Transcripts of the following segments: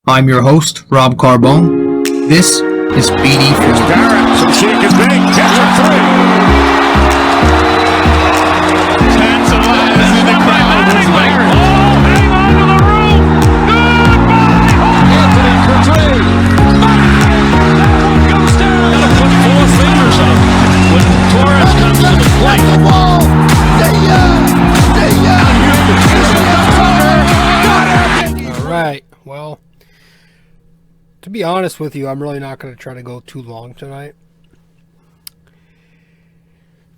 I'm your host, Rob Carbone. This is BD4. Barrett from Shakin' Big, gets a three. Tantalizing the crowd was Barrett. Oh, hang on to the roof. Goodbye. Anthony for three. That one goes down. Gotta put four fingers up when Torres comes to the plate. The wall. All right. Well, to be honest with you, I'm really not going to try to go too long tonight.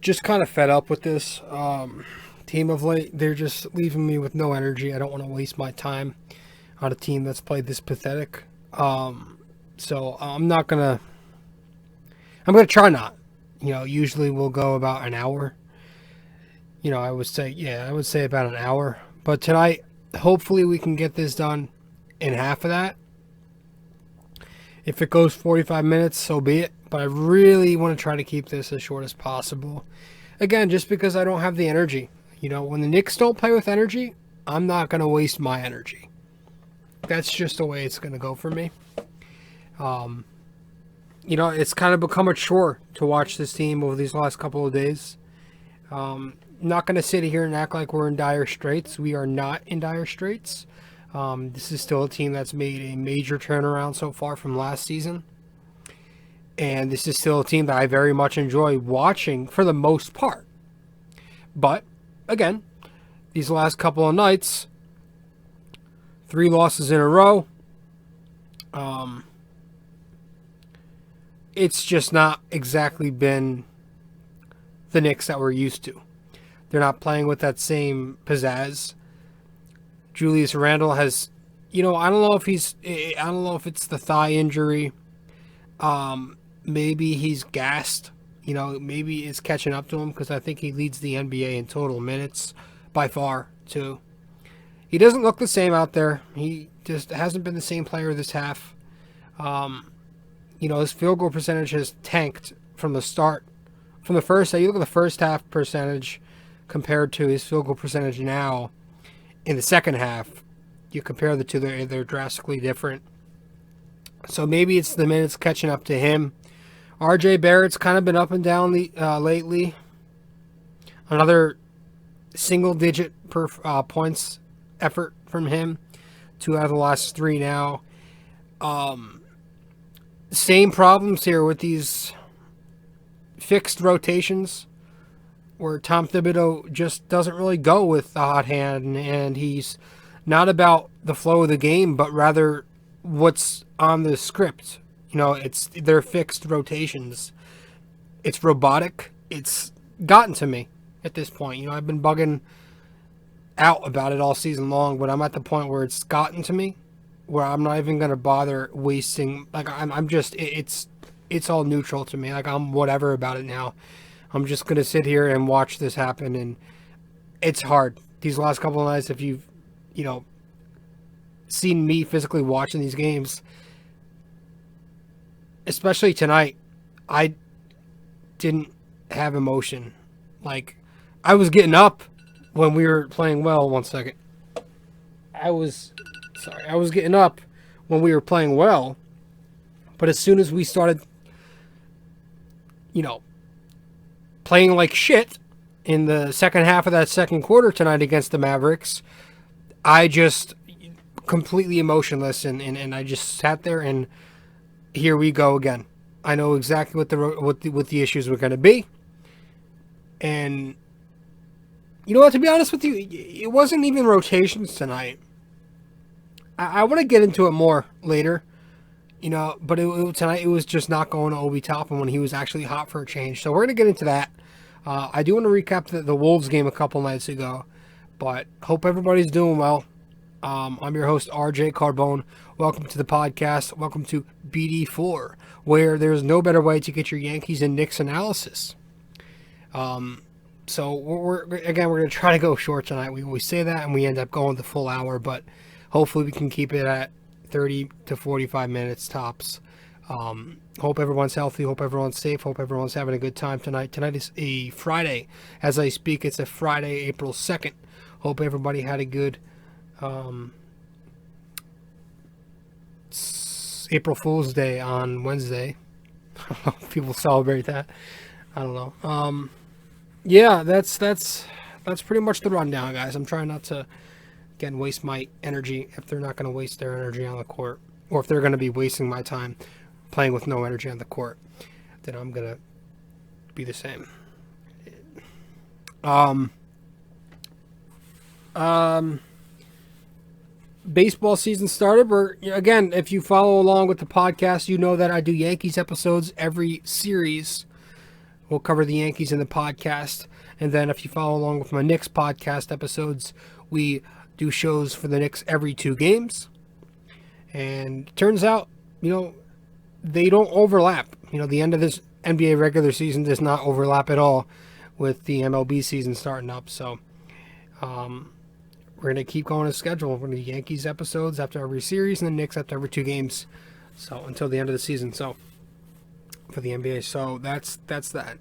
Just kind of fed up with this team of late. They're just leaving me with no energy. I don't want to waste my time on a team that's played this pathetic. So I'm not going to... I'm going to try not. Usually we'll go about an hour. I would say about an hour. But tonight, hopefully we can get this done in half of that. If it goes 45 minutes, so be it. But I really want to try to keep this as short as possible. Again, just because I don't have the energy. When the Knicks don't play with energy, I'm not going to waste my energy. That's just the way it's going to go for me. It's kind of become a chore to watch this team over these last couple of days. Not going to sit here and act like we're in dire straits. We are not in dire straits. This is still a team that's made a major turnaround so far from last season. And this is still a team that I very much enjoy watching for the most part. But, again, these last couple of nights, 3 losses in a row. It's just not exactly been the Knicks that we're used to. They're not playing with that same pizzazz. Julius Randle has, I don't know if it's the thigh injury. Maybe he's gassed. Maybe it's catching up to him because I think he leads the NBA in total minutes by far, too. He doesn't look the same out there. He just hasn't been the same player this half. His field goal percentage has tanked from the start. From the first, you look at the first half percentage compared to his field goal percentage now in the second half. You compare the two, they're drastically different. So maybe it's the minutes catching up to him. RJ Barrett's kind of been up and down lately. Another single-digit per points effort from him. 2 out of the last 3 now. Same problems here with these fixed rotations where Tom Thibodeau just doesn't really go with the hot hand, and he's not about the flow of the game, but rather what's on the script. They're fixed rotations. It's robotic. It's gotten to me at this point. I've been bugging out about it all season long, but I'm at the point where it's gotten to me, where I'm not even going to bother wasting, it's all neutral to me. I'm whatever about it now. I'm just going to sit here and watch this happen, and it's hard. These last couple of nights, if you've, seen me physically watching these games, especially tonight, I didn't have emotion. I was getting up when we were playing well. One second. I was getting up when we were playing well, but as soon as we started, playing like shit in the second half of that second quarter tonight against the Mavericks, I just completely emotionless, and I just sat there, and here we go again. I know exactly what the issues were going to be, and to be honest with you, it wasn't even rotations tonight. I want to get into it more later, but tonight it was just not going to Obi Toppin when he was actually hot for a change. So we're going to get into that. I do want to recap the Wolves game a couple nights ago, but hope everybody's doing well. I'm your host, RJ Carbone. Welcome to the podcast. Welcome to BD4, where there's no better way to get your Yankees and Knicks analysis. So we're going to try to go short tonight. We always say that, and we end up going the full hour, but hopefully we can keep it at 30 to 45 minutes tops. Hope everyone's healthy. Hope everyone's safe. Hope everyone's having a good time tonight. Tonight is a Friday. As I speak, it's a Friday, April 2nd. Hope everybody had a good It's April Fool's Day on Wednesday. People celebrate that. I don't know. Yeah, that's pretty much the rundown, guys. I'm trying not to, again, waste my energy if they're not going to waste their energy on the court, or if they're going to be wasting my time playing with no energy on the court, then I'm going to be the same. Baseball season started. Again, if you follow along with the podcast, you know that I do Yankees episodes every series. We'll cover the Yankees in the podcast. And then if you follow along with my Knicks podcast episodes, we do shows for the Knicks every 2 games. And it turns out, they don't overlap. The end of this NBA regular season does not overlap at all with the MLB season starting up. So, we're going to keep going to schedule. We're going to do Yankees episodes after every series and the Knicks after every 2 games. So, until the end of the season. So, for the NBA. So, that's that.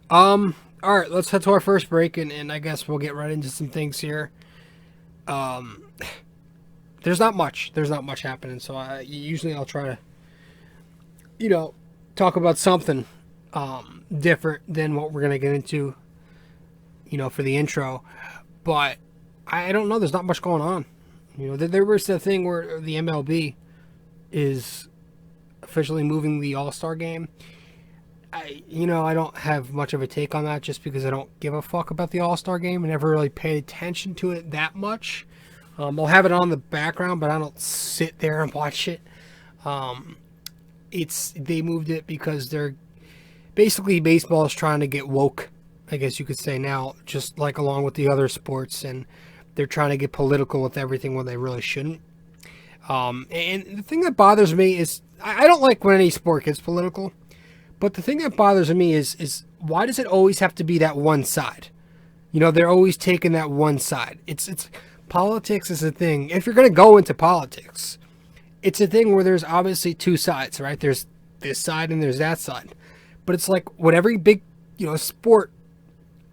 All right, let's head to our first break, and I guess we'll get right into some things here. There's not much happening, so I'll try to, talk about something different than what we're going to get into, for the intro. But I don't know, there's not much going on. There was the thing where the MLB is officially moving the All-Star game. I don't have much of a take on that just because I don't give a fuck about the All-Star game. I never really paid attention to it that much. I'll have it on the background, but I don't sit there and watch it. They moved it because they're basically, baseball is trying to get woke, I guess you could say now, just like along with the other sports, and they're trying to get political with everything when they really shouldn't. And the thing that bothers me is I don't like when any sport gets political, but the thing that bothers me is why does it always have to be that one side? They're always taking that one side. It's politics is a thing. If you're going to go into politics, it's a thing where there's obviously 2 sides, right? There's this side and there's that side. But it's like with every big, sport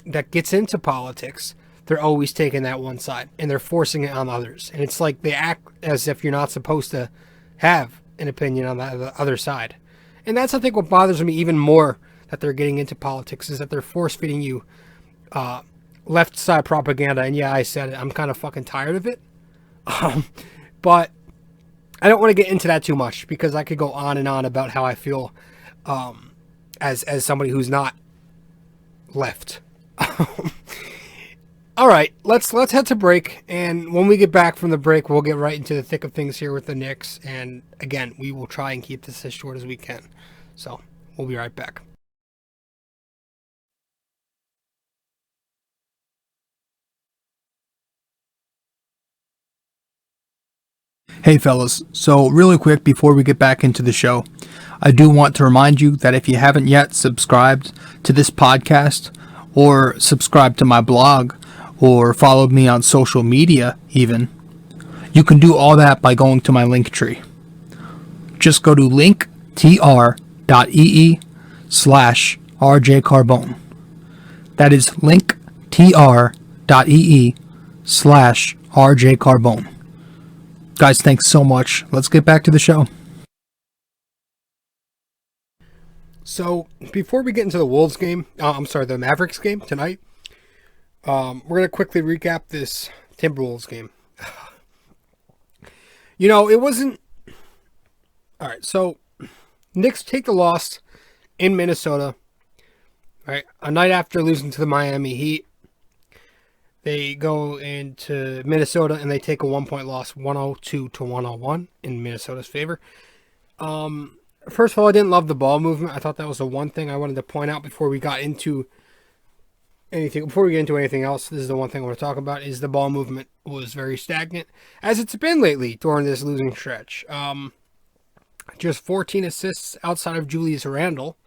that gets into politics, they're always taking that one side and they're forcing it on others. And it's like they act as if you're not supposed to have an opinion on the other side. And that's, I think, what bothers me even more that they're getting into politics, is that they're force-feeding you left side propaganda. And yeah, I said it. I'm kind of fucking tired of it. But I don't want to get into that too much because I could go on and on about how I feel as somebody who's not left. All right, let's head to break. And when we get back from the break, we'll get right into the thick of things here with the Knicks. And again, we will try and keep this as short as we can. So we'll be right back. Hey fellas, so really quick before we get back into the show, I do want to remind you that if you haven't yet subscribed to this podcast, or subscribed to my blog, or followed me on social media even, you can do all that by going to my link tree. Just go to linktr.ee/rjcarbone. That is linktr.ee/rjcarbone. Guys, thanks so much. Let's get back to the show. So, before we get into the Wolves game, the Mavericks game tonight, we're going to quickly recap this Timberwolves game. It wasn't... Alright, so, Knicks take the loss in Minnesota, right, a night after losing to the Miami Heat. They go into Minnesota and they take a 1-point loss, 102-101 in Minnesota's favor. First of all, I didn't love the ball movement. I thought that was the one thing I wanted to point out before we got into anything. Before we get into anything else, this is the one thing I want to talk about, is the ball movement was very stagnant, as it's been lately during this losing stretch. Just 14 assists outside of Julius Randle.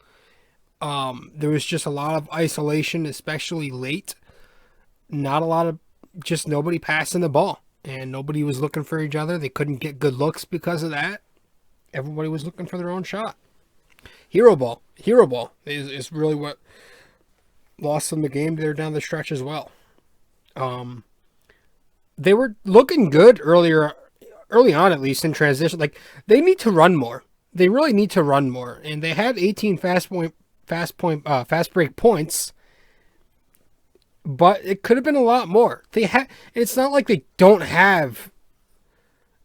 There was just a lot of isolation, especially late. Not a lot of, just nobody passing the ball, and nobody was looking for each other. They couldn't get good looks because of that. Everybody was looking for their own shot. Hero ball is really what lost them the game there down the stretch as well. The they were looking good early on, at least in transition. Like, they need to run more. They really need to run more. And they had 18 fast break points, but it could have been a lot more. It's not like they don't have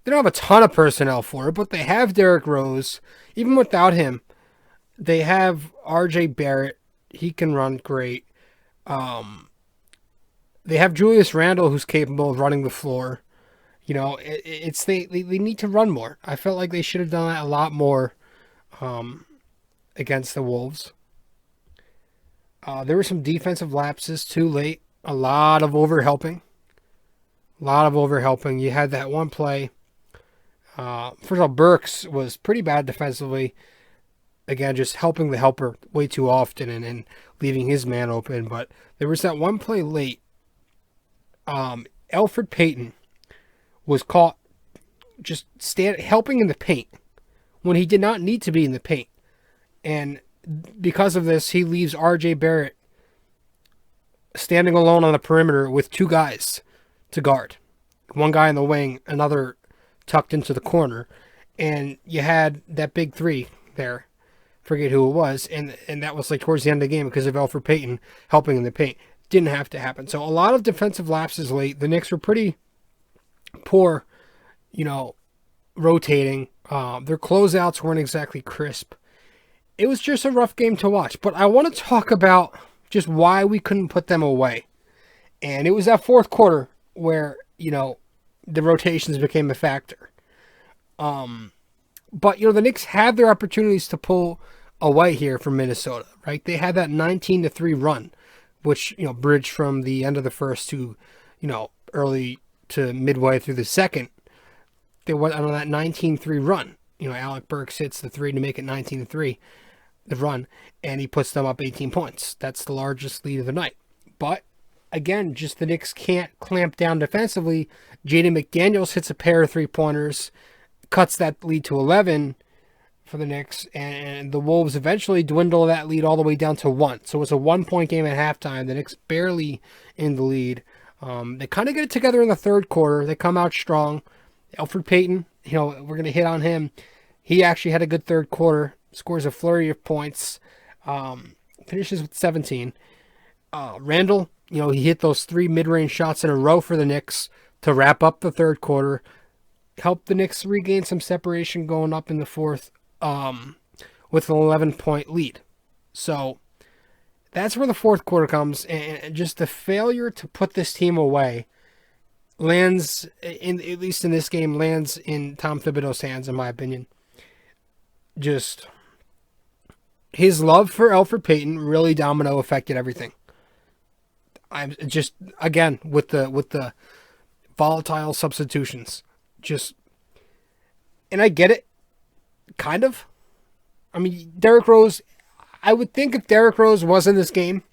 a ton of personnel for it, but they have Derrick Rose. Even without him, they have RJ Barrett. He can run great. They have Julius Randle, who's capable of running the floor. You know, they need to run more. I felt like they should have done that a lot more against the Wolves. There were some defensive lapses too late. A lot of overhelping. You had that one play. First of all, Burks was pretty bad defensively. Again, just helping the helper way too often and leaving his man open. But there was that one play late. Elfrid Payton was caught just helping in the paint when he did not need to be in the paint. And because of this, he leaves RJ Barrett standing alone on the perimeter with two guys to guard. One guy in the wing, another tucked into the corner. And you had that big three there. Forget who it was. And that was like towards the end of the game because of Elfrid Payton helping in the paint. Didn't have to happen. So a lot of defensive lapses late. The Knicks were pretty poor, rotating. Their closeouts weren't exactly crisp. It was just a rough game to watch. But I want to talk about just why we couldn't put them away. And it was that fourth quarter where, the rotations became a factor. But, the Knicks had their opportunities to pull away here from Minnesota, right? They had that 19-3 run, which, bridged from the end of the first to, early to midway through the second. They went on that 19-3 run. Alec Burks hits the three to make it 19-3, the run, and he puts them up 18 points. That's the largest lead of the night. But, again, just the Knicks can't clamp down defensively. Jaden McDaniels hits a pair of three-pointers, cuts that lead to 11 for the Knicks, and the Wolves eventually dwindle that lead all the way down to 1. So it's a 1-point game at halftime. The Knicks barely in the lead. They kind of get it together in the third quarter. They come out strong. Elfrid Payton, we're going to hit on him. He actually had a good third quarter, scores a flurry of points, finishes with 17. Randle, he hit those 3 mid-range shots in a row for the Knicks to wrap up the third quarter. Helped the Knicks regain some separation going up in the fourth with an 11-point lead. So that's where the fourth quarter comes, and just the failure to put this team away lands, at least in this game, lands in Tom Thibodeau's hands, in my opinion. Just his love for Elfrid Payton really domino affected everything. I'm just, again, with the volatile substitutions. And I get it, kind of. I mean, Derrick Rose, I would think if Derrick Rose was in this game,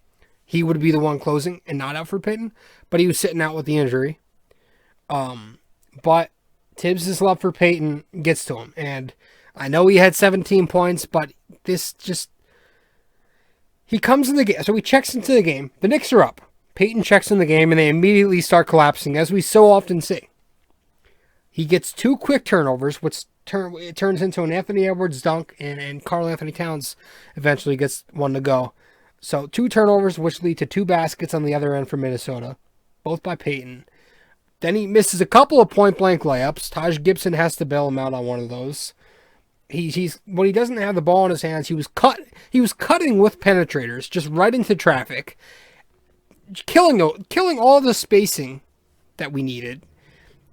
he would be the one closing and not Elfrid Payton, but he was sitting out with the injury. But Thibs' love for Payton gets to him, and I know he had 17 points, but he comes in the game, so he checks into the game. The Knicks are up. Payton checks in the game, and they immediately start collapsing, as we so often see. He gets 2 quick turnovers, which it turns into an Anthony Edwards dunk, and Karl Anthony Towns eventually gets one to go. So 2 turnovers, which lead to 2 baskets on the other end for Minnesota, both by Payton. Then he misses a couple of point-blank layups. Taj Gibson has to bail him out on one of those. He's when he doesn't have the ball in his hands, he was cutting with penetrators, just right into traffic, killing all the spacing that we needed.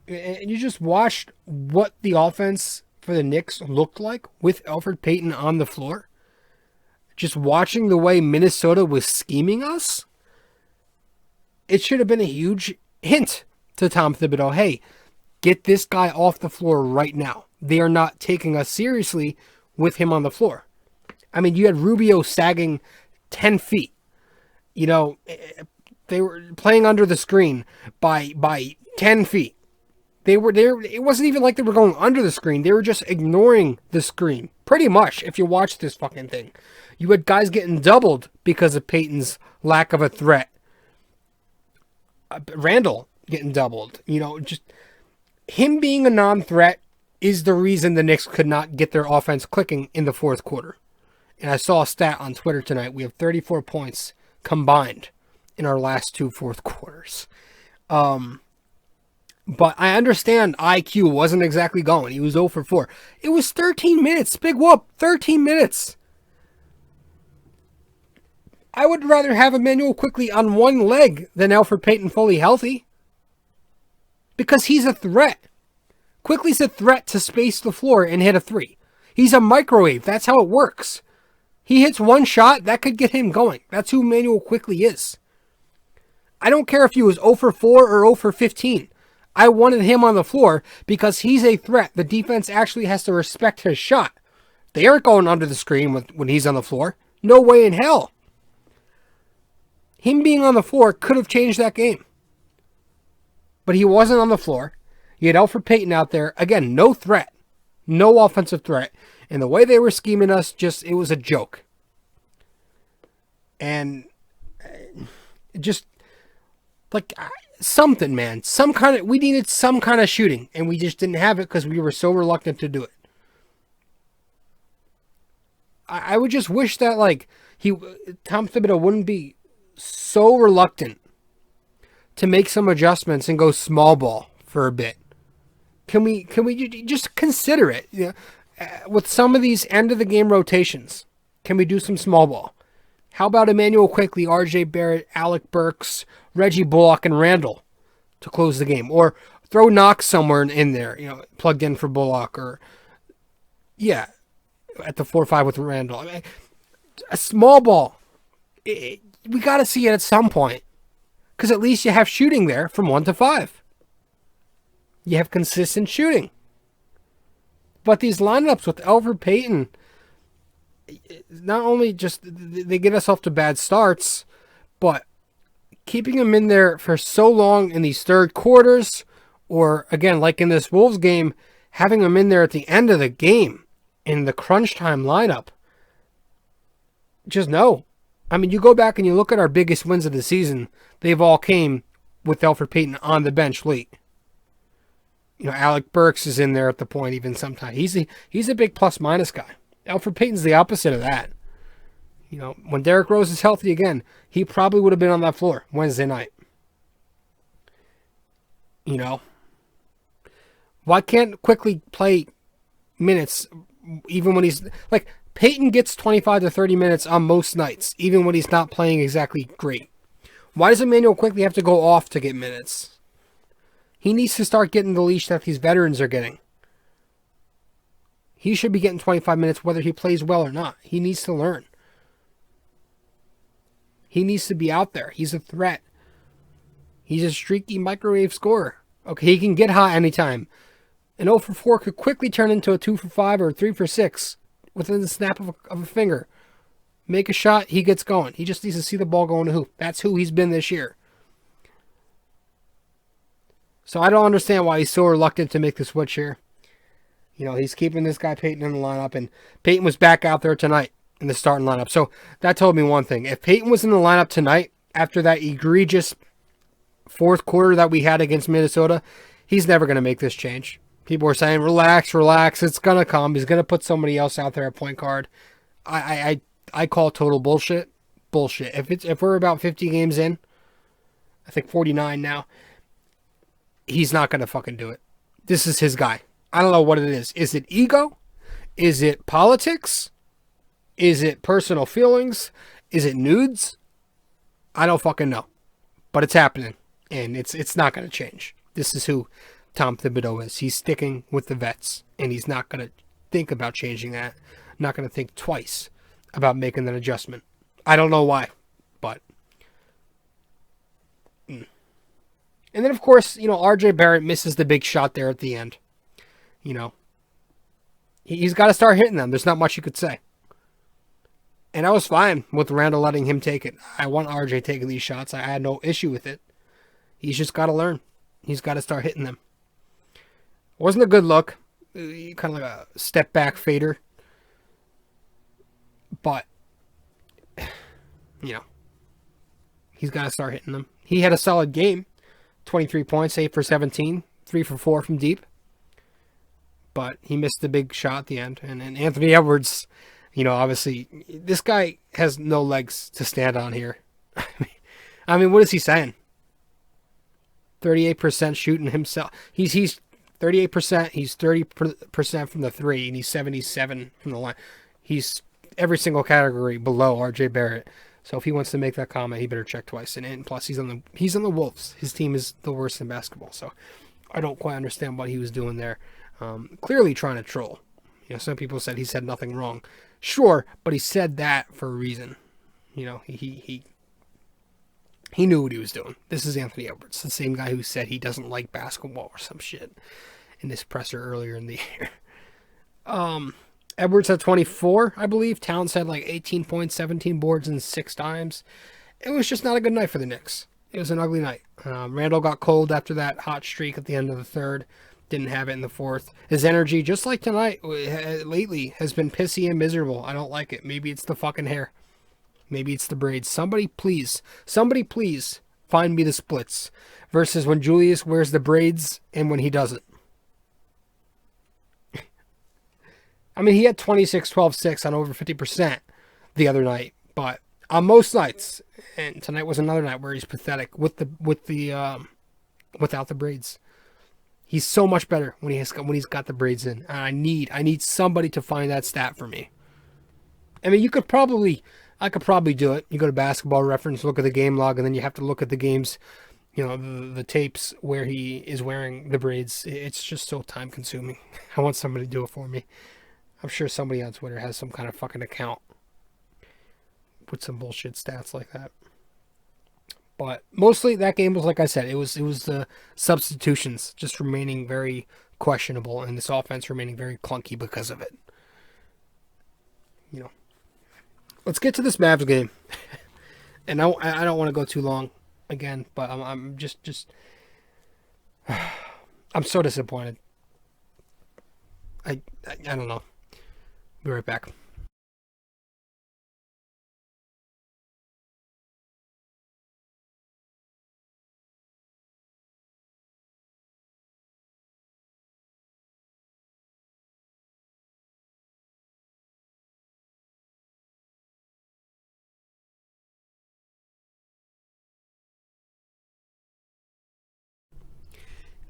And you just watched what the offense for the Knicks looked like with Elfrid Payton on the floor. Just watching the way Minnesota was scheming us, it should have been a huge hint to Tom Thibodeau. Hey, get this guy off the floor right now. They are not taking us seriously with him on the floor. I mean, you had Rubio sagging 10 feet. They were playing under the screen by 10 feet. They were there. It wasn't even like they were going under the screen. They were just ignoring the screen. Pretty much, if you watch this fucking thing. You had guys getting doubled because of Payton's lack of a threat. Randle, getting doubled. Just him being a non-threat is the reason the Knicks could not get their offense clicking in the fourth quarter. And I saw a stat on Twitter tonight. We have 34 points combined in our last two fourth quarters. But I understand IQ wasn't exactly going. He was 0 for 4. It was 13 minutes. Big whoop. 13 minutes. I would rather have Emmanuel Quickley on one leg than Elfrid Payton fully healthy. Because he's a threat. Quickley's a threat to space the floor and hit a three. He's a microwave. That's how it works. He hits one shot, that could get him going. That's who Emmanuel Quickley is. I don't care if he was 0 for 4 or 0 for 15. I wanted him on the floor because he's a threat. The defense actually has to respect his shot. They aren't going under the screen when he's on the floor. No way in hell. Him being on the floor could have changed that game. But he wasn't on the floor. You had Elfrid Payton out there. Again, no threat. No offensive threat. And the way they were scheming us, it was a joke. And just like something, man. We needed some kind of shooting. And we just didn't have it because we were so reluctant to do it. I would just wish that Tom Thibodeau wouldn't be so reluctant to make some adjustments and go small ball for a bit. Can we just consider it? With some of these end of the game rotations, can we do some small ball? How about Emmanuel Quickley, RJ Barrett, Alec Burks, Reggie Bullock, and Randall to close the game? Or throw Knox somewhere in there, plugged in for Bullock, or at the 4-5 with Randall. A small ball. We got to see it at some point. Because at least you have shooting there from 1 to 5. You have consistent shooting. But these lineups with Elfrid Payton, not only just they get us off to bad starts, but keeping him in there for so long in these third quarters, or again, like in this Wolves game, having him in there at the end of the game in the crunch time lineup, just no. I mean, you go back and you look at our biggest wins of the season, they've all came with Elfrid Payton on the bench late. Alec Burks is in there at the point even sometimes. He's a big plus-minus guy. Elfrid Payton's the opposite of that. When Derrick Rose is healthy again, he probably would have been on that floor Wednesday night. Why can't Quickley play minutes even when he's... Payton gets 25 to 30 minutes on most nights, even when he's not playing exactly great. Why does Emmanuel Quickley have to go off to get minutes? He needs to start getting the leash that these veterans are getting. He should be getting 25 minutes whether he plays well or not. He needs to learn. He needs to be out there. He's a threat. He's a streaky microwave scorer. Okay, he can get hot anytime. An 0 for 4 could quickly turn into a 2 for 5 or a 3 for 6 within the snap of a finger. Make a shot, he gets going. He just needs to see the ball go in the hoop. That's who he's been this year. So I don't understand why he's so reluctant to make the switch here. He's keeping this guy Payton in the lineup, and Payton was back out there tonight in the starting lineup. So that told me one thing. If Payton was in the lineup tonight, after that egregious fourth quarter that we had against Minnesota, he's never going to make this change. People were saying, relax, it's going to come. He's going to put somebody else out there at point guard. I call total bullshit. Bullshit. If we're about 50 games in, I think 49 now, he's not going to fucking do it. This is his guy. I don't know what it is. Is it ego? Is it politics? Is it personal feelings? Is it nudes? I don't fucking know. But it's happening. And it's not going to change. This is who Tom Thibodeau is. He's sticking with the vets. And he's not going to think about changing that. Not going to think twice about making that adjustment. I don't know why. But... And then, of course, RJ Barrett misses the big shot there at the end. He's got to start hitting them. There's not much you could say. And I was fine with Randall letting him take it. I want RJ taking these shots. I had no issue with it. He's just got to learn. He's got to start hitting them. Wasn't a good look. Kind of like a step back fader. But, he's got to start hitting them. He had a solid game. 23 points, 8 for 17, 3 for 4 from deep. But he missed the big shot at the end. And Anthony Edwards, obviously, this guy has no legs to stand on here. I mean, what is he saying? 38% shooting himself. He's 38%. He's 30% from the three, and he's 77 from the line. He's every single category below R.J. Barrett. So if he wants to make that comment, he better check twice. And plus, he's on the Wolves. His team is the worst in basketball. So I don't quite understand what he was doing there. Clearly trying to troll. Some people said he said nothing wrong. Sure, but he said that for a reason. He knew what he was doing. This is Anthony Edwards, the same guy who said he doesn't like basketball or some shit in this presser earlier in the year. Edwards had 24, I believe. Towns had like 18 points, 17 boards, and 6 dimes. It was just not a good night for the Knicks. It was an ugly night. Randall got cold after that hot streak at the end of the third. Didn't have it in the fourth. His energy, just like tonight, lately, has been pissy and miserable. I don't like it. Maybe it's the fucking hair. Maybe it's the braids. Somebody please find me the splits versus when Julius wears the braids and when he doesn't. I mean, he had 26, 12, 6 on over 50% the other night, but on most nights, and tonight was another night where he's pathetic without the braids. He's so much better when he's got the braids in. And I need somebody to find that stat for me. I mean, I could probably do it. You go to Basketball Reference, look at the game log, and then you have to look at the games, the tapes where he is wearing the braids. It's just so time consuming. I want somebody to do it for me. I'm sure somebody on Twitter has some kind of fucking account with some bullshit stats like that. But mostly that game was, like I said, it was the substitutions just remaining very questionable and this offense remaining very clunky because of it. Let's get to this Mavs game. And I don't want to go too long again, but I'm just I'm so disappointed. I don't know. Be right back.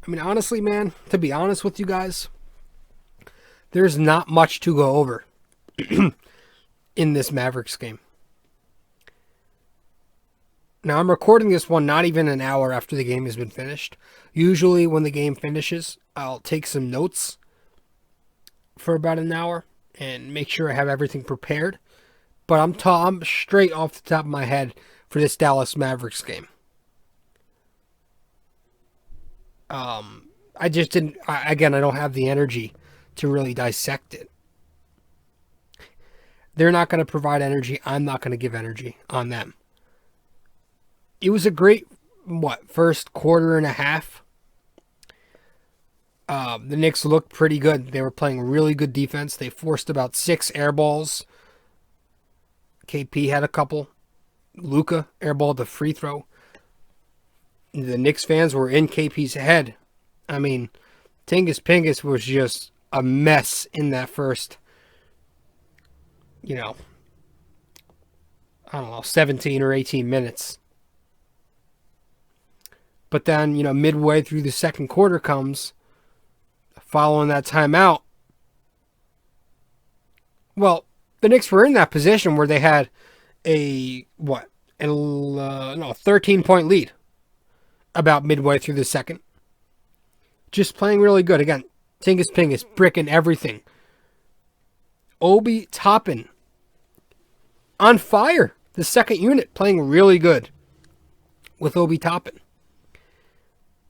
I mean, honestly, man, to be honest with you guys, there's not much to go over in this Mavericks game. Now, I'm recording this one not even an hour after the game has been finished. Usually when the game finishes, I'll take some notes for about an hour and make sure I have everything prepared. But I'm straight off the top of my head for this Dallas Mavericks game. I just didn't, I don't have the energy to really dissect it. They're not going to provide energy. I'm not going to give energy on them. It was a great, first quarter and a half. The Knicks looked pretty good. They were playing really good defense. They forced about 6 air balls. KP had a couple. Luka airballed the free throw. The Knicks fans were in KP's head. I mean, Tingus Pingus was just a mess in that first, 17 or 18 minutes. But then, midway through the second quarter comes, following that timeout. Well, the Knicks were in that position where they had a 13-point lead about midway through the second. Just playing really good. Again, Tingus Pingus, bricking everything. Obi Toppin on fire. The second unit playing really good with Obi Toppin.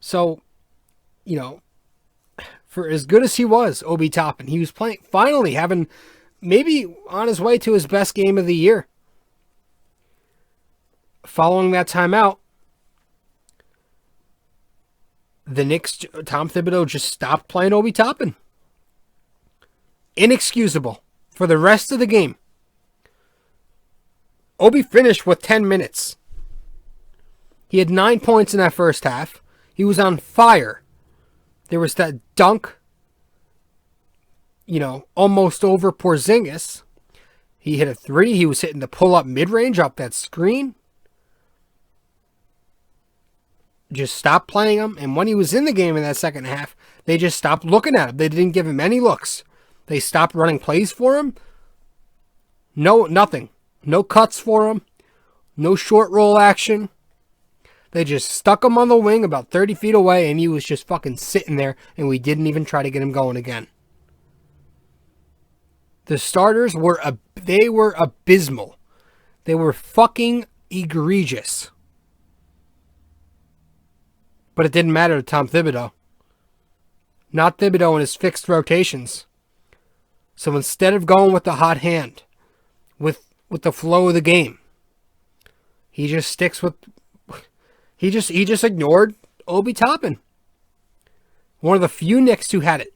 So, for as good as he was, Obi Toppin, he was playing, finally having, maybe on his way to his best game of the year. Following that timeout, the Knicks, Tom Thibodeau just stopped playing Obi Toppin. Inexcusable for the rest of the game. Obi finished with 10 minutes. He had 9 points in that first half. He was on fire. There was that dunk, almost over Porzingis. He hit a three. He was hitting the pull-up mid-range off that screen. Just stopped playing him. And when he was in the game in that second half, they just stopped looking at him. They didn't give him any looks. They stopped running plays for him. No, nothing. No cuts for him. No short roll action. They just stuck him on the wing about 30 feet away, and he was just fucking sitting there, and we didn't even try to get him going again. The starters were abysmal. They were fucking egregious. But it didn't matter to Tom Thibodeau. Not Thibodeau and his fixed rotations. So instead of going with the hot hand, with the flow of the game, he just sticks with... He just ignored Obi Toppin. One of the few Knicks who had it.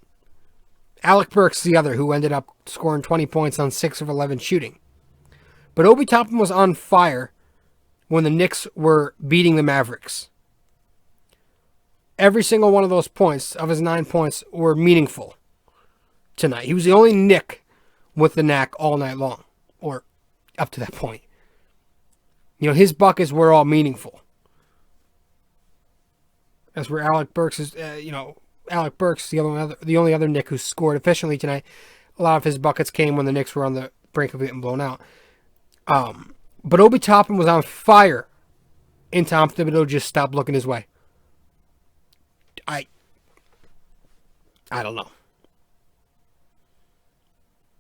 Alec Burks the other, who ended up scoring 20 points on 6 of 11 shooting. But Obi Toppin was on fire when the Knicks were beating the Mavericks. Every single one of those points, of his 9 points, were meaningful tonight. He was the only Knick with the knack all night long, or up to that point. His buckets were all meaningful. As where Alec Burks is, Alec Burks, the only other Knick who scored efficiently tonight. A lot of his buckets came when the Knicks were on the brink of getting blown out. But Obi Toppin was on fire, and Tom Thibodeau just stopped looking his way. I don't know.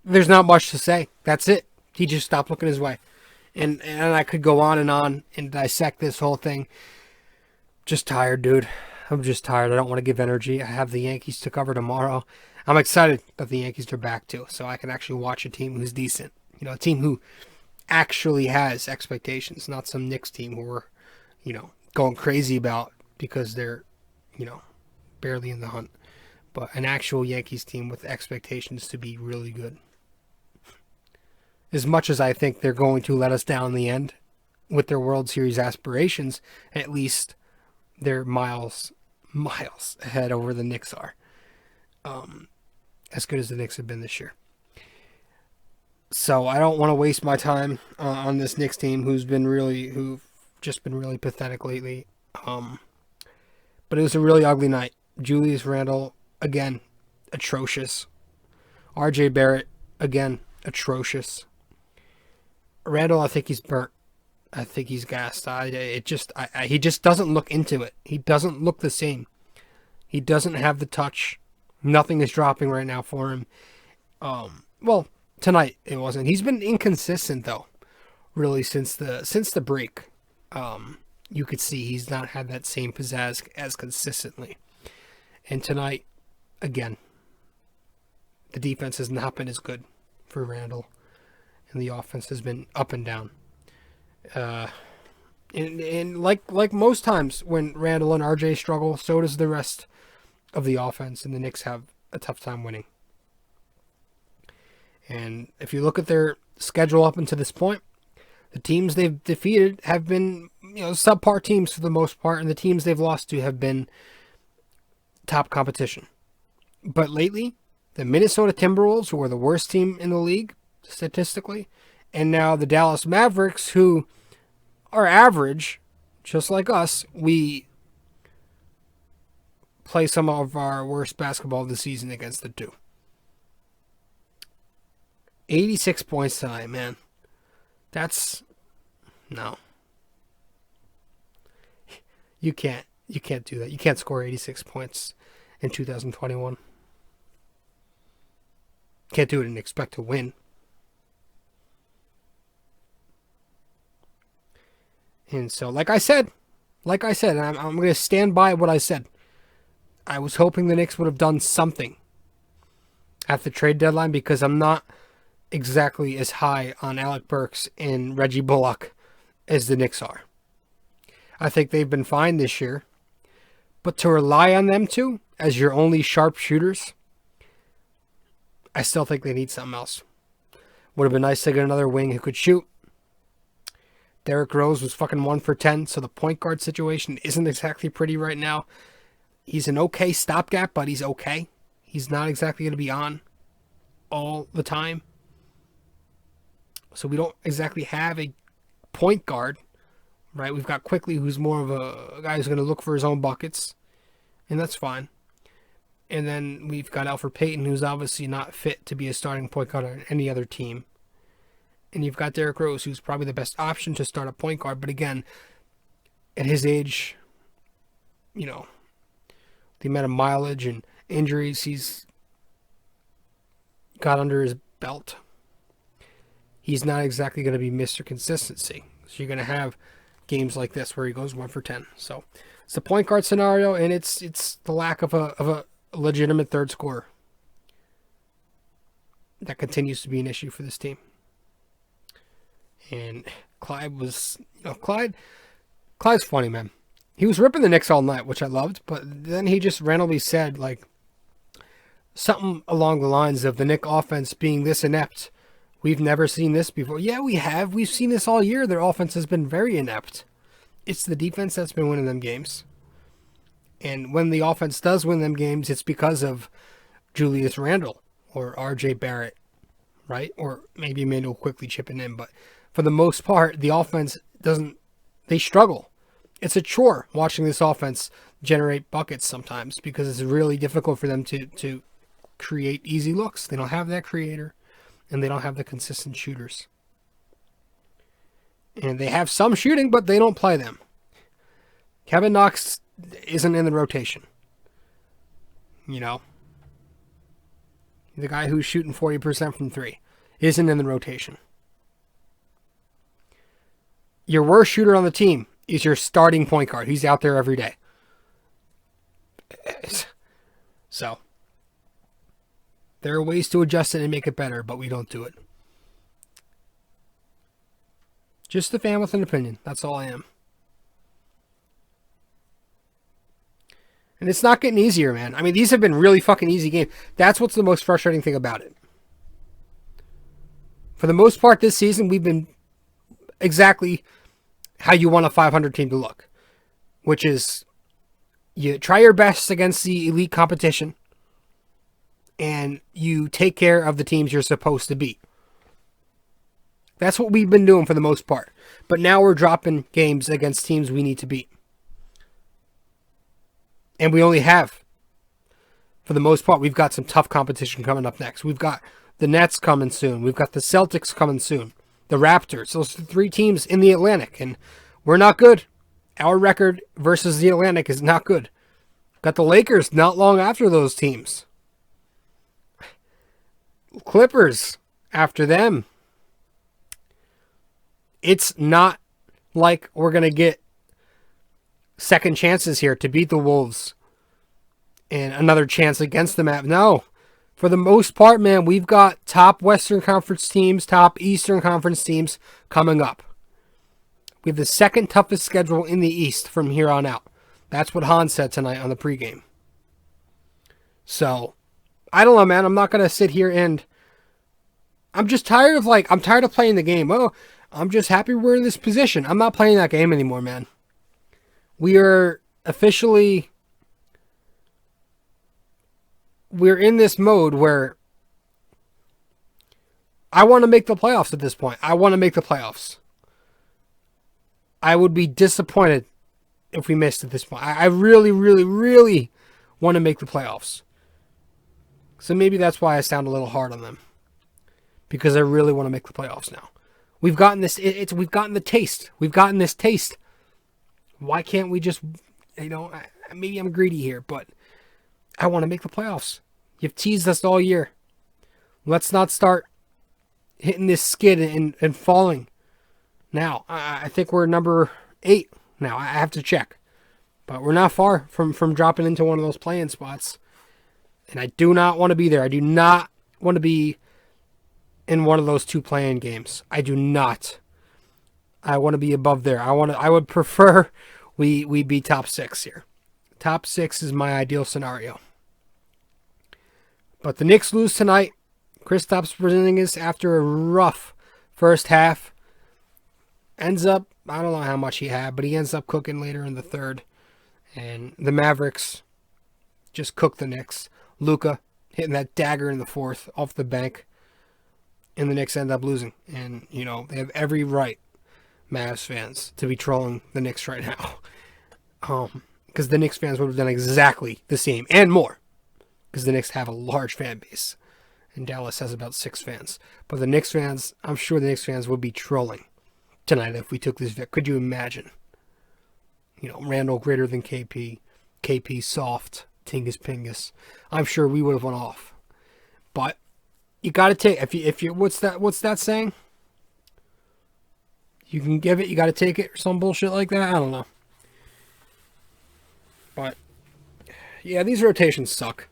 There's not much to say. That's it. He just stopped looking his way. And I could go on and dissect this whole thing. Just tired, dude. I'm just tired. I don't want to give energy. I have the Yankees to cover tomorrow. I'm excited that the Yankees are back too, so I can actually watch a team who's decent. A team who actually has expectations, not some Knicks team who we're, going crazy about because they're, barely in the hunt. But an actual Yankees team with expectations to be really good. As much as I think they're going to let us down in the end with their World Series aspirations, at least they're miles ahead over the Knicks are. As good as the Knicks have been this year. So I don't want to waste my time on this Knicks team who've just been really pathetic lately. But it was a really ugly night. Julius Randle, again, atrocious. RJ Barrett, again, atrocious. Randle, I think he's burnt. I think he's gassed. He just doesn't look into it. He doesn't look the same. He doesn't have the touch. Nothing is dropping right now for him. Well, tonight it wasn't. He's been inconsistent though, really since the break. You could see he's not had that same pizzazz as consistently. And tonight, again, the defense has not been as good for Randle, and the offense has been up and down. And like most times when Randle and RJ struggle, so does the rest of the offense, and the Knicks have a tough time winning. And if you look at their schedule up until this point, the teams they've defeated have been, subpar teams for the most part, and the teams they've lost to have been top competition. But lately, the Minnesota Timberwolves, who are the worst team in the league, statistically, and now the Dallas Mavericks, who are average, just like us, we play some of our worst basketball of the season against the two. 86 points tonight, man. No. You can't do that. You can't score 86 points in 2021. Can't do it and expect to win. And so, like I said, and I'm going to stand by what I said. I was hoping the Knicks would have done something at the trade deadline because I'm not exactly as high on Alec Burks and Reggie Bullock as the Knicks are. I think they've been fine this year. But to rely on them two as your only sharp shooters, I still think they need something else. Would have been nice to get another wing who could shoot. Derrick Rose was fucking 1 for 10, so the point guard situation isn't exactly pretty right now. He's an okay stopgap, but he's okay. He's not exactly going to be on all the time. So we don't exactly have a point guard, right? We've got Quickly, who's more of a guy who's going to look for his own buckets, and that's fine. And then we've got Alfred Payton, who's obviously not fit to be a starting point guard on any other team. And you've got Derrick Rose, who's probably the best option to start a point guard. But again, at his age, you know, the amount of mileage and injuries he's got under his belt, he's not exactly going to be Mr. Consistency. So you're going to have games like this where he goes 1 for 10. So it's the point guard scenario, and it's the lack of a legitimate third scorer that continues to be an issue for this team. And Clyde's funny, man. He was ripping the Knicks all night, which I loved, but then he just randomly said, like, something along the lines of the Knick offense being this inept. We've never seen this before. Yeah, we have. We've seen this all year. Their offense has been very inept. It's the defense that's been winning them games. And when the offense does win them games, it's because of Julius Randle or RJ Barrett, right? Or maybe Emmanuel quickly chipping in, but for the most part, the offense they struggle. It's a chore watching this offense generate buckets sometimes because it's really difficult for them to create easy looks. They don't have that creator, and they don't have the consistent shooters. And they have some shooting, but they don't play them. Kevin Knox isn't in the rotation. You know? The guy who's shooting 40% from 3 isn't in the rotation. Your worst shooter on the team is your starting point guard. He's out there every day. So, there are ways to adjust it and make it better, but we don't do it. Just a fan with an opinion. That's all I am. And it's not getting easier, man. I mean, these have been really fucking easy games. That's what's the most frustrating thing about it. For the most part this season, we've been exactly how you want a 500 team to look, which is you try your best against the elite competition and you take care of the teams you're supposed to beat. That's what we've been doing for the most part. But now we're dropping games against teams we need to beat. And we only have, for the most part, we've got some tough competition coming up next. We've got the Nets coming soon. We've got the Celtics coming soon. The Raptors. Those are 3 teams in the Atlantic. And we're not good. Our record versus the Atlantic is not good. Got the Lakers not long after those teams. Clippers after them. It's not like we're going to get second chances here to beat the Wolves and another chance against them. No. For the most part, man, we've got top Western Conference teams, top Eastern Conference teams coming up. We have the second toughest schedule in the East from here on out. That's what Han said tonight on the pregame. So, I don't know, man. I'm not going to sit here and I'm just tired of playing the game. Oh, I'm just happy we're in this position. I'm not playing that game anymore, man. We are officially... We're in this mode where I want to make the playoffs at this point. I want to make the playoffs. I would be disappointed if we missed at this point. I really, really, really want to make the playoffs. So maybe that's why I sound a little hard on them. Because I really want to make the playoffs now. We've gotten this, we've gotten the taste. We've gotten this taste. Why can't we just, maybe I'm greedy here, but I want to make the playoffs. You've teased us all year. Let's not start hitting this skid and falling. Now, I think we're number 8 now. I have to check. But we're not far from dropping into one of those play-in spots. And I do not want to be there. I do not want to be in one of those 2 play-in games. I do not. I want to be above there. I would prefer we be top 6 here. Top 6 is my ideal scenario. But the Knicks lose tonight. Kristaps Porzingis, after a rough first half, ends up I don't know how much he had, but he ends up cooking later in the third. And the Mavericks just cooked the Knicks. Luka hitting that dagger in the fourth off the bank. And the Knicks end up losing. And, they have every right, Mavs fans, to be trolling the Knicks right now. Because the Knicks fans would have done exactly the same and more. Because the Knicks have a large fan base. And Dallas has about 6 fans. But the Knicks fans, I'm sure the Knicks fans would be trolling tonight if we took this Vic. Could you imagine? Randall greater than KP. KP soft. Tingus Pingus. I'm sure we would have went off. But you got to take, if you what's that saying? You can give it, you got to take it, or some bullshit like that. I don't know. But yeah, these rotations suck.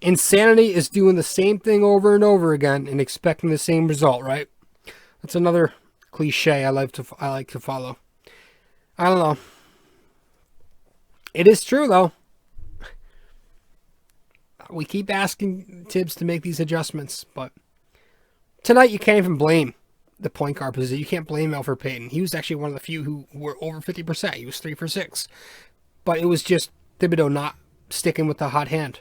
Insanity is doing the same thing over and over again and expecting the same result, right? That's another cliche I like to follow. I don't know. It is true though. We keep asking Thibs to make these adjustments, but tonight you can't even blame the point guard position. You can't blame Elfrid Payton. He was actually one of the few who were over 50%. He was 3 for 6. But it was just Thibodeau not sticking with the hot hand.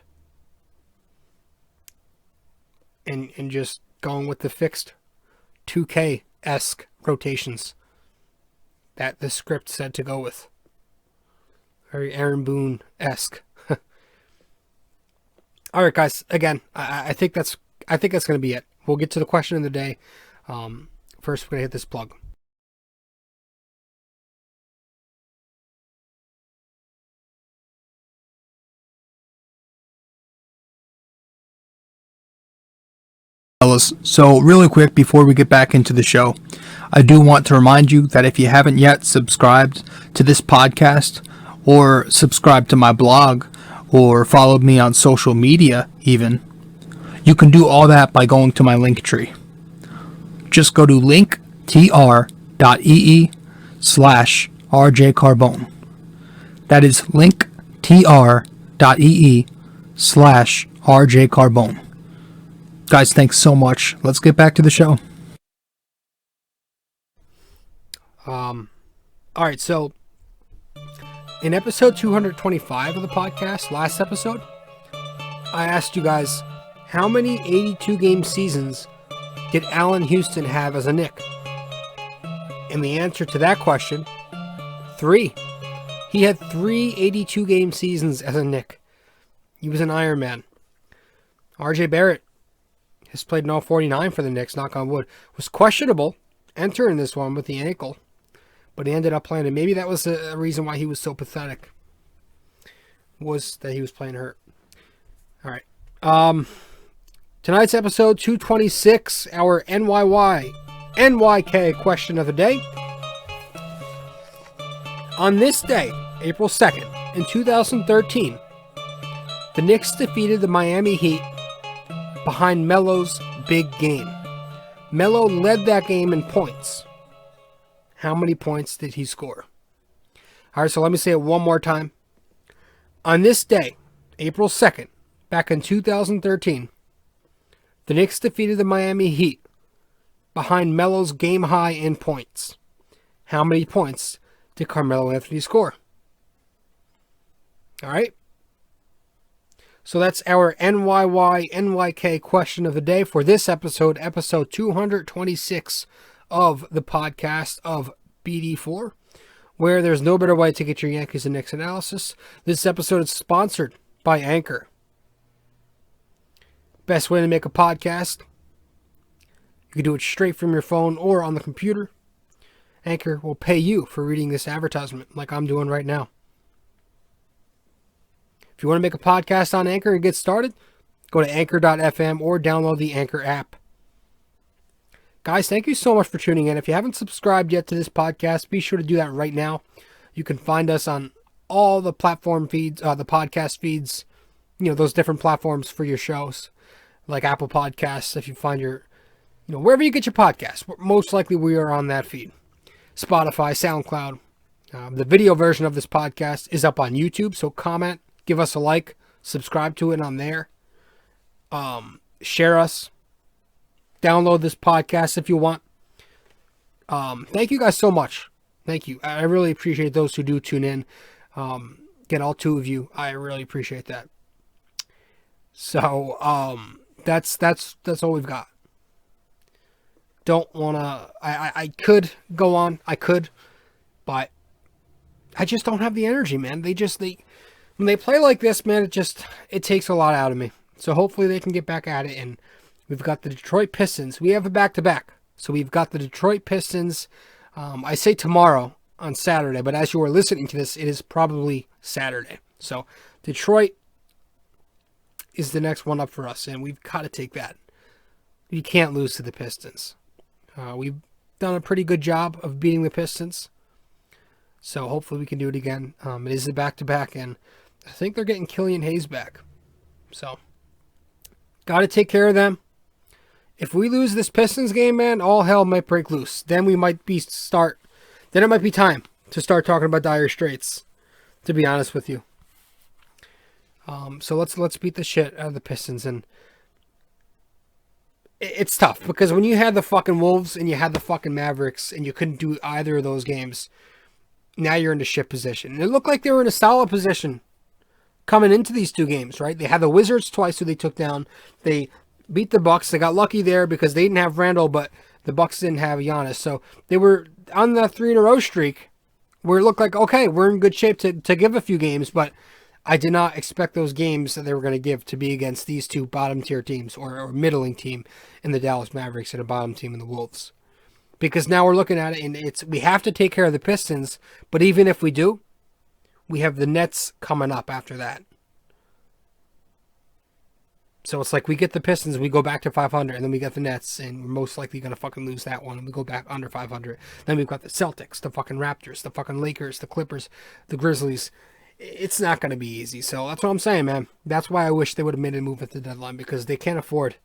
And just going with the fixed 2K-esque rotations that the script said to go with. Very Aaron Boone-esque. All right, guys. Again, I think that's going to be it. We'll get to the question of the day. First, we're going to hit this plug. Fellas, so really quick before we get back into the show, I do want to remind you that if you haven't yet subscribed to this podcast or subscribed to my blog or followed me on social media even, you can do all that by going to my link tree. Just go to linktr.ee/RJCarbone. That is linktr.ee/RJCarbone. Guys, thanks so much. Let's get back to the show. All right, so in episode 225 of the podcast, last episode, I asked you guys, how many 82-game seasons did Allen Houston have as a Knick? And the answer to that question, 3. He had 3 82-game seasons as a Knick. He was an Iron Man. RJ Barrett has played in all 49 for the Knicks, knock on wood. Was questionable entering this one with the ankle, but he ended up playing it. Maybe that was a reason why he was so pathetic, was that he was playing hurt. All right. Tonight's episode 226, our NYK question of the day. On this day, April 2nd, in 2013, the Knicks defeated the Miami Heat behind Melo's big game. Melo led that game in points. How many points did he score? All right, so let me say it one more time. On this day, April 2nd, back in 2013, the Knicks defeated the Miami Heat behind Melo's game high in points. How many points did Carmelo Anthony score? All right. So that's our NYK question of the day for this episode, episode 226 of the podcast of BD4, where there's no better way to get your Yankees and Knicks analysis. This episode is sponsored by Anchor. Best way to make a podcast. You can do it straight from your phone or on the computer. Anchor will pay you for reading this advertisement like I'm doing right now. If you want to make a podcast on Anchor and get started, go to anchor.fm or download the Anchor app. Guys, thank you so much for tuning in. If you haven't subscribed yet to this podcast, be sure to do that right now. You can find us on all the platform feeds, the podcast feeds, those different platforms for your shows, like Apple Podcasts. If you find wherever you get your podcasts, most likely we are on that feed. Spotify, SoundCloud. The video version of this podcast is up on YouTube, so comment, give us a like, subscribe to it on there. Share us. download this podcast if you want. Thank you guys so much. Thank you. I really appreciate those who do tune in. Again, all 2 of you, I really appreciate that. So, that's all we've got. Don't wanna, I could go on, but I just don't have the energy, man. When they play like this, man, it takes a lot out of me. So hopefully they can get back at it. And we've got the Detroit Pistons. We have a back-to-back. So we've got the Detroit Pistons. I say tomorrow on Saturday, but as you are listening to this, it is probably Saturday. So Detroit is the next one up for us, and we've got to take that. You can't lose to the Pistons. We've done a pretty good job of beating the Pistons. So hopefully we can do it again. It is a back-to-back, and I think they're getting Killian Hayes back. So, got to take care of them. If we lose this Pistons game, man, all hell might break loose. Then it might be time to start talking about dire straits, to be honest with you. So let's beat the shit out of the Pistons. And it's tough because when you had the fucking Wolves and you had the fucking Mavericks and you couldn't do either of those games, now you're in a shit position. And it looked like they were in a solid position coming into these 2 games, right? They had the Wizards twice who they took down. They beat the Bucks. They got lucky there because they didn't have Randall, but the Bucks didn't have Giannis. So they were on the 3-in-a-row streak where it looked like, okay, we're in good shape to give a few games, but I did not expect those games that they were going to give to be against these 2 bottom tier teams or middling team in the Dallas Mavericks and a bottom team in the Wolves. Because now we're looking at it and we have to take care of the Pistons, but even if we do, we have the Nets coming up after that. So it's like we get the Pistons, we go back to 500, and then we get the Nets, and we're most likely going to fucking lose that one, and we go back under 500. Then we've got the Celtics, the fucking Raptors, the fucking Lakers, the Clippers, the Grizzlies. It's not going to be easy. So that's what I'm saying, man. That's why I wish they would have made a move at the deadline, because they can't afford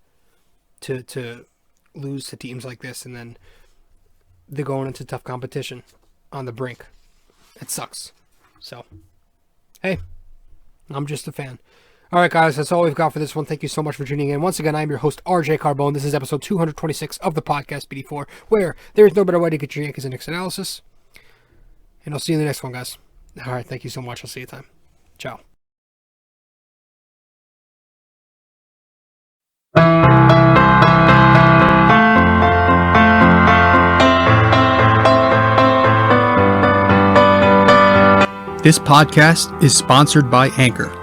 to lose to teams like this, and then they're going into tough competition on the brink. It sucks. So, hey, I'm just a fan. All right, guys, that's all we've got for this one. Thank you so much for tuning in. Once again, I'm your host, RJ Carbone. This is episode 226 of the podcast, BD4, where there is no better way to get your Yankees and Knicks analysis. And I'll see you in the next one, guys. All right, thank you so much. I'll see you time. Ciao. This podcast is sponsored by Anchor.